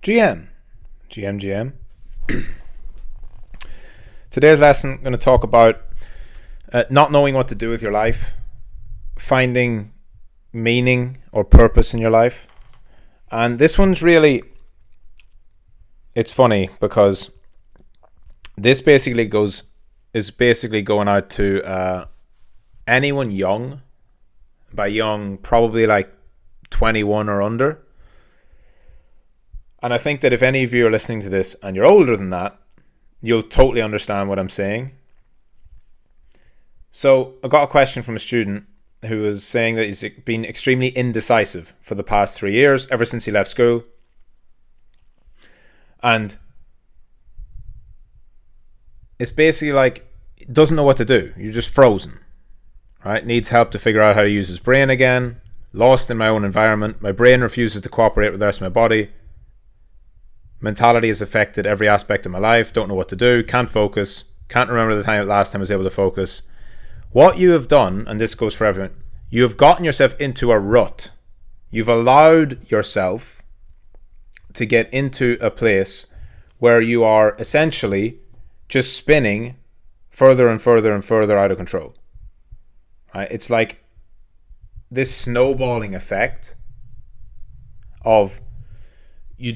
GM. GM. Today's lesson, I'm going to talk about not knowing what to do with your life, finding meaning or purpose in your life. And this one's really, it's funny because this is basically going out to anyone young. By young, probably like 21 or under. And I think that if any of you are listening to this and you're older than that, you'll totally understand what I'm saying. So I got a question from a student who was saying that he's been extremely indecisive for the past 3 years, ever since he left school. And it's basically like, doesn't know what to do. You're just frozen, right? Needs help to figure out how to use his brain again. Lost in my own environment. My brain refuses to cooperate with the rest of my body. Mentality has affected every aspect of my life. Don't know what to do. Can't focus. Can't remember the last time I was able to focus. What you have done, and this goes for everyone, you have gotten yourself into a rut. You've allowed yourself to get into a place where you are essentially just spinning further and further and further out of control. Right? It's like this snowballing effect of you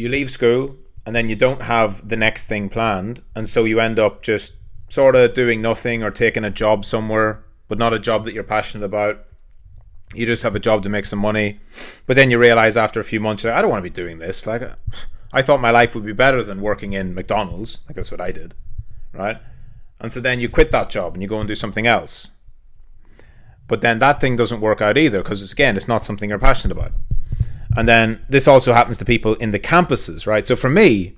leave school and then you don't have the next thing planned, and so you end up just sort of doing nothing or taking a job somewhere, but not a job that you're passionate about. You just have a job to make some money, but then you realize after a few months, I don't want to be doing this. Like, I thought my life would be better than working in McDonald's. Like, that's what I did, right? And so then you quit that job and you go and do something else. But then that thing doesn't work out either because, it's not something you're passionate about. And then this also happens to people in the campuses, right? So for me,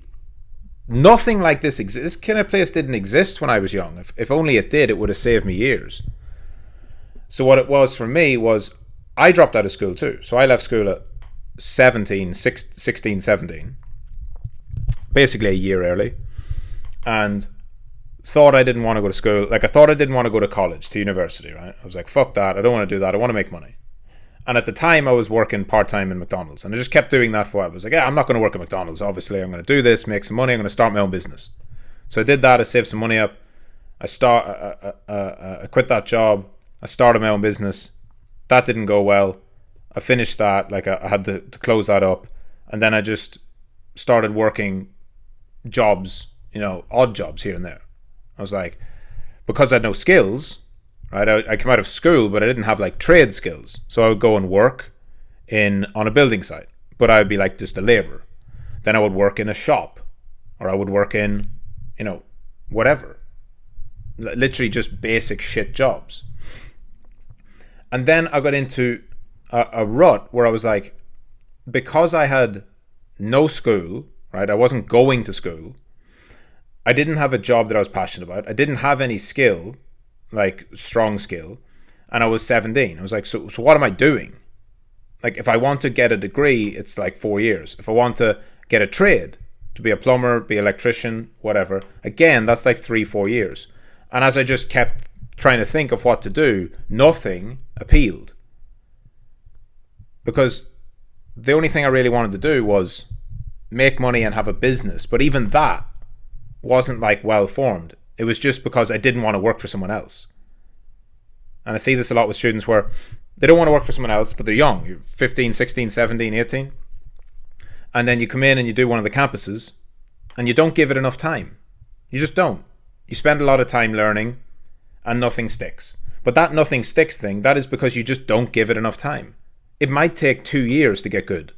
nothing like this exists. This kind of place didn't exist when I was young. If only it did, it would have saved me years. So what it was for me was I dropped out of school too. So I left school at 16, 17. Basically a year early. And thought I didn't want to go to school. Like, I thought I didn't want to go to college, to university, right? I was like, fuck that. I don't want to do that. I want to make money. And at the time, I was working part-time in McDonald's. And I just kept doing that for a while. I was like, I'm not going to work at McDonald's. Obviously, I'm going to do this, make some money. I'm going to start my own business. So I did that. I saved some money up. I quit that job. I started my own business. That didn't go well. I finished that. Like, I had to close that up. And then I just started working jobs, odd jobs here and there. I was like, because I had no skills, right? I came out of school, but I didn't have like trade skills. So I would go and work on a building site, but I would be like just a laborer. Then I would work in a shop, or I would work in, whatever. Literally just basic shit jobs. And then I got into a rut where I was like, because I had no school, right? I wasn't going to school. I didn't have a job that I was passionate about. I didn't have any skill, like strong skill. And I was 17. I was like, so what am I doing? Like, if I want to get a degree, it's like 4 years. If I want to get a trade, to be a plumber, be an electrician, whatever, again, that's like 3-4 years. And as I just kept trying to think of what to do, nothing appealed. Because the only thing I really wanted to do was make money and have a business. But even that wasn't like well formed. It was just because I didn't want to work for someone else. And I see this a lot with students where they don't want to work for someone else, but they're young. You're 15, 16, 17, 18. And then you come in and you do one of the campuses and you don't give it enough time. You just don't. You spend a lot of time learning and nothing sticks. But that nothing sticks thing, that is because you just don't give it enough time. It might take 2 years to get good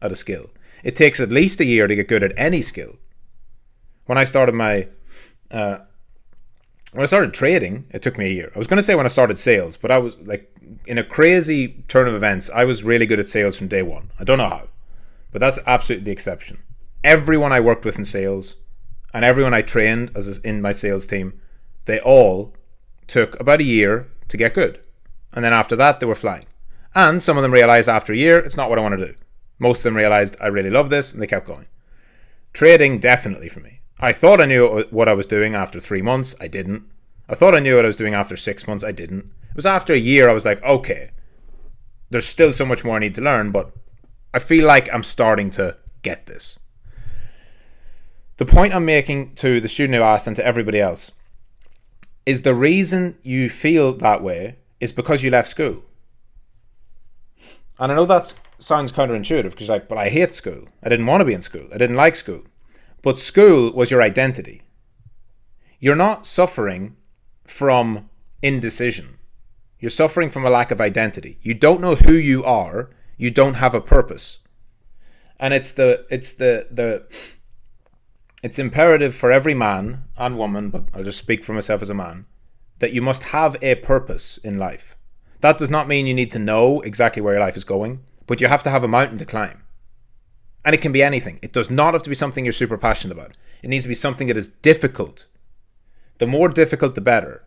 at a skill. It takes at least a year to get good at any skill. When I started trading, it took me a year. I was going to say when I started sales, but I was like, in a crazy turn of events, I was really good at sales from day one. I don't know how, but that's absolutely the exception. Everyone I worked with in sales and everyone I trained in my sales team, they all took about a year to get good. And then after that, they were flying. And some of them realized after a year, it's not what I want to do. Most of them realized I really love this and they kept going. Trading, definitely for me. I thought I knew what I was doing after 3 months. I didn't. I thought I knew what I was doing after 6 months. I didn't. It was after a year I was like, okay, there's still so much more I need to learn, but I feel like I'm starting to get this. The point I'm making to the student who asked and to everybody else is the reason you feel that way is because you left school. And I know that sounds counterintuitive because you're like, but I hate school. I didn't want to be in school. I didn't like school. But school was your identity. You're not suffering from indecision. You're suffering from a lack of identity. You don't know who you are. You don't have a purpose. And it's imperative for every man and woman, but I'll just speak for myself as a man, that you must have a purpose in life. That does not mean you need to know exactly where your life is going, but you have to have a mountain to climb. And it can be anything. It does not have to be something you're super passionate about. It needs to be something that is difficult. The more difficult, the better.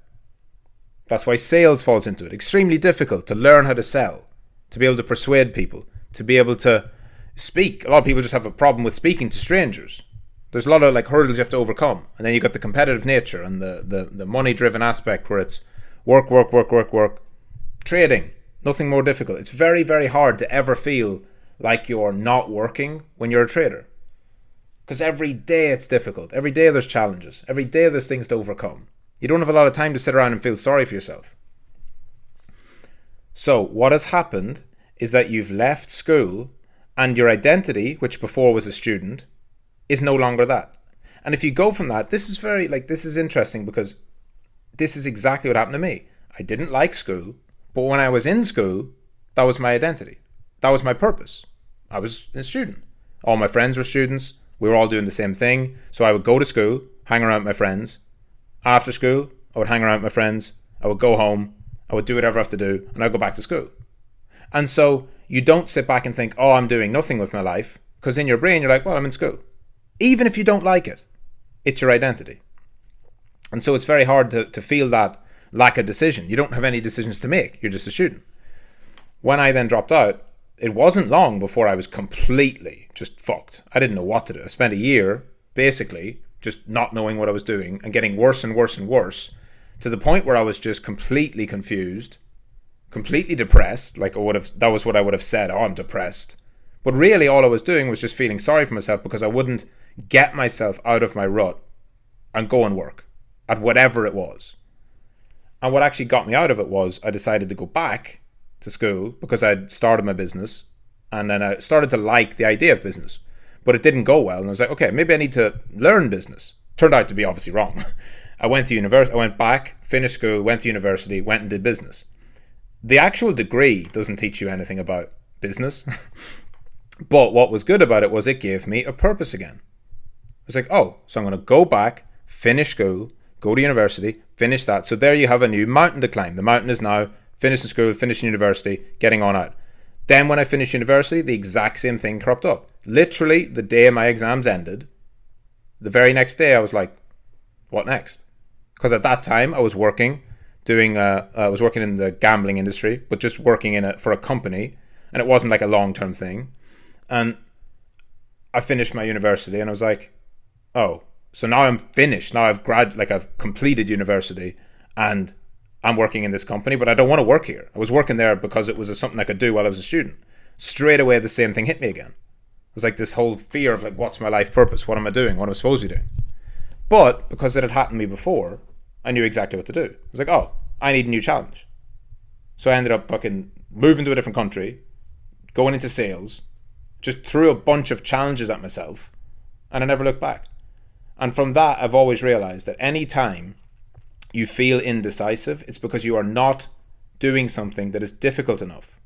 That's why sales falls into it. Extremely difficult to learn how to sell, to be able to persuade people, to be able to speak. A lot of people just have a problem with speaking to strangers. There's a lot of hurdles you have to overcome. And then you've got the competitive nature and the money-driven aspect where it's work. Trading, nothing more difficult. It's very, very hard to ever feel like you're not working when you're a trader. Because every day it's difficult. Every day there's challenges. Every day there's things to overcome. You don't have a lot of time to sit around and feel sorry for yourself. So what has happened is that you've left school and your identity, which before was a student, is no longer that. And if you go from that, this is interesting because this is exactly what happened to me. I didn't like school, but when I was in school, that was my identity. That was my purpose. I was a student. All my friends were students. We were all doing the same thing. So I would go to school, hang around with my friends. After school, I would hang around with my friends. I would go home. I would do whatever I have to do, and I'd go back to school. And so you don't sit back and think, oh, I'm doing nothing with my life, because in your brain, you're like, well, I'm in school. Even if you don't like it, it's your identity. And so it's very hard to feel that lack of decision. You don't have any decisions to make. You're just a student. When I then dropped out, it wasn't long before I was completely just fucked. I didn't know what to do. I spent a year, basically, just not knowing what I was doing and getting worse and worse and worse to the point where I was just completely confused, completely depressed. That was what I would have said. Oh, I'm depressed. But really all I was doing was just feeling sorry for myself because I wouldn't get myself out of my rut and go and work at whatever it was. And what actually got me out of it was I decided to go back to school because I'd started my business, and then I started to like the idea of business, but it didn't go well. And I was like, okay, maybe I need to learn business. Turned out to be obviously wrong. I went back, finished school, went to university, went and did business. The actual degree doesn't teach you anything about business. But what was good about it was it gave me a purpose again. I was like, oh, so I'm going to go back, finish school, go to university, finish that. So there you have a new mountain to climb. The mountain is now finishing school, finishing university, getting on out. Then when I finished university, the exact same thing cropped up. Literally, the day my exams ended, the very next day I was like, what next? Because at that time I was working, I was working in the gambling industry, but just working in it for a company, and it wasn't like a long-term thing. And I finished my university, and I was like, oh, so now I'm finished. Now I've completed university, and I'm working in this company, but I don't want to work here. I was working there because it was something I could do while I was a student. Straight away, the same thing hit me again. It was like this whole fear of what's my life purpose? What am I doing? What am I supposed to be doing? But because it had happened to me before, I knew exactly what to do. I was like, oh, I need a new challenge. So I ended up fucking moving to a different country, going into sales, just threw a bunch of challenges at myself, and I never looked back. And from that, I've always realized that any time you feel indecisive, it's because you are not doing something that is difficult enough.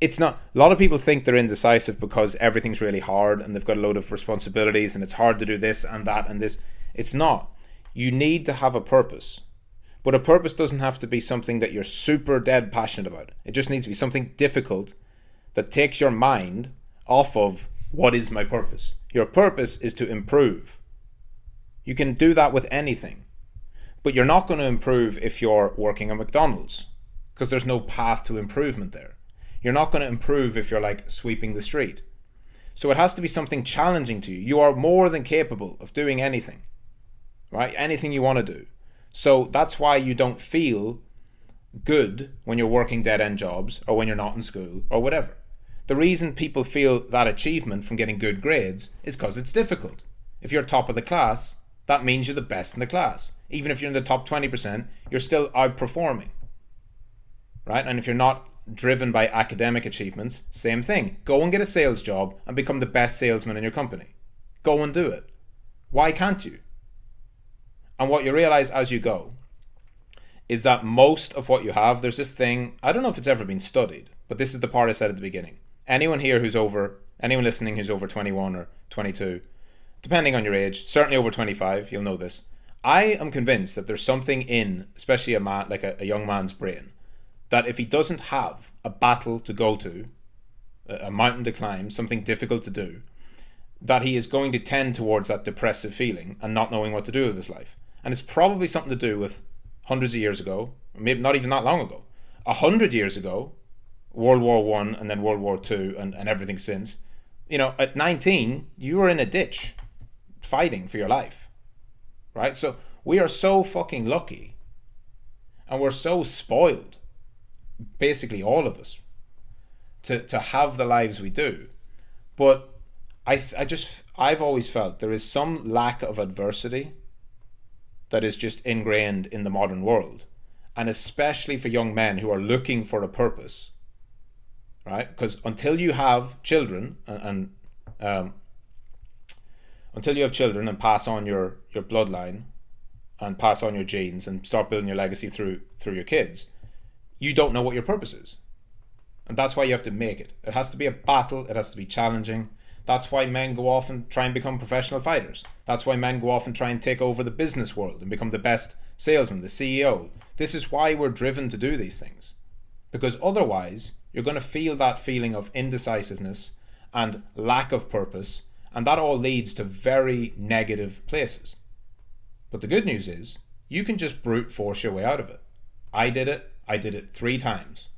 It's not. A lot of people think they're indecisive because everything's really hard and they've got a load of responsibilities and it's hard to do this and that and this. It's not. You need to have a purpose. But a purpose doesn't have to be something that you're super dead passionate about. It just needs to be something difficult that takes your mind off of what is my purpose. Your purpose is to improve. You can do that with anything. But you're not going to improve if you're working at McDonald's because there's no path to improvement there. You're not going to improve if you're sweeping the street. So it has to be something challenging to you. You are more than capable of doing anything, right? Anything you want to do. So that's why you don't feel good when you're working dead-end jobs or when you're not in school or whatever. The reason people feel that achievement from getting good grades is because it's difficult. If you're top of the class, that means you're the best in the class. Even if you're in the top 20%, you're still outperforming, right? And if you're not driven by academic achievements, same thing. Go and get a sales job and become the best salesman in your company. Go and do it. Why can't you? And what you realize as you go is that most of what you have, there's this thing, I don't know if it's ever been studied, but this is the part I said at the beginning. Anyone listening who's over 21 or 22, depending on your age, certainly over 25, you'll know this. I am convinced that there's something in, especially a man, like a young man's brain, that if he doesn't have a battle to go to, a mountain to climb, something difficult to do, that he is going to tend towards that depressive feeling and not knowing what to do with his life. And it's probably something to do with hundreds of years ago, maybe not even that long ago. 100 years ago, World War I and then World War II and everything since. At 19, you were in a ditch fighting for your life, right? So we are so fucking lucky and we're so spoiled, basically all of us, to have the lives we do. But I've always felt there is some lack of adversity that is just ingrained in the modern world, and especially for young men who are looking for a purpose, right? Because until you have children and pass on your bloodline and pass on your genes and start building your legacy through your kids, you don't know what your purpose is. And that's why you have to make it. It has to be a battle. It has to be challenging. That's why men go off and try and become professional fighters. That's why men go off and try and take over the business world and become the best salesman, the CEO. This is why we're driven to do these things. Because otherwise, you're going to feel that feeling of indecisiveness and lack of purpose, and that all leads to very negative places. But the good news is, you can just brute force your way out of it. I did it 3 times.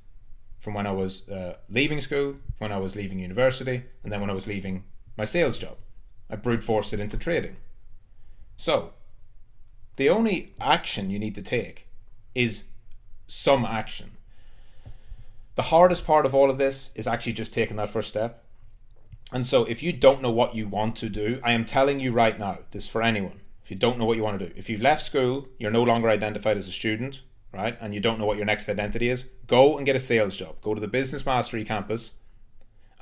From when I was leaving school, when I was leaving university, and then when I was leaving my sales job. I brute forced it into trading. So, the only action you need to take is some action. The hardest part of all of this is actually just taking that first step. And so if you don't know what you want to do, I am telling you right now, this is for anyone. If you don't know what you want to do, if you left school, you're no longer identified as a student, right? And you don't know what your next identity is, go and get a sales job. Go to the Business Mastery campus,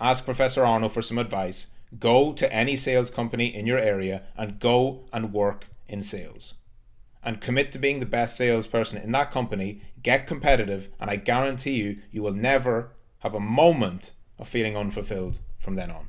ask Professor Arno for some advice, go to any sales company in your area and go and work in sales. And commit to being the best salesperson in that company, get competitive, and I guarantee you, you will never have a moment of feeling unfulfilled from then on.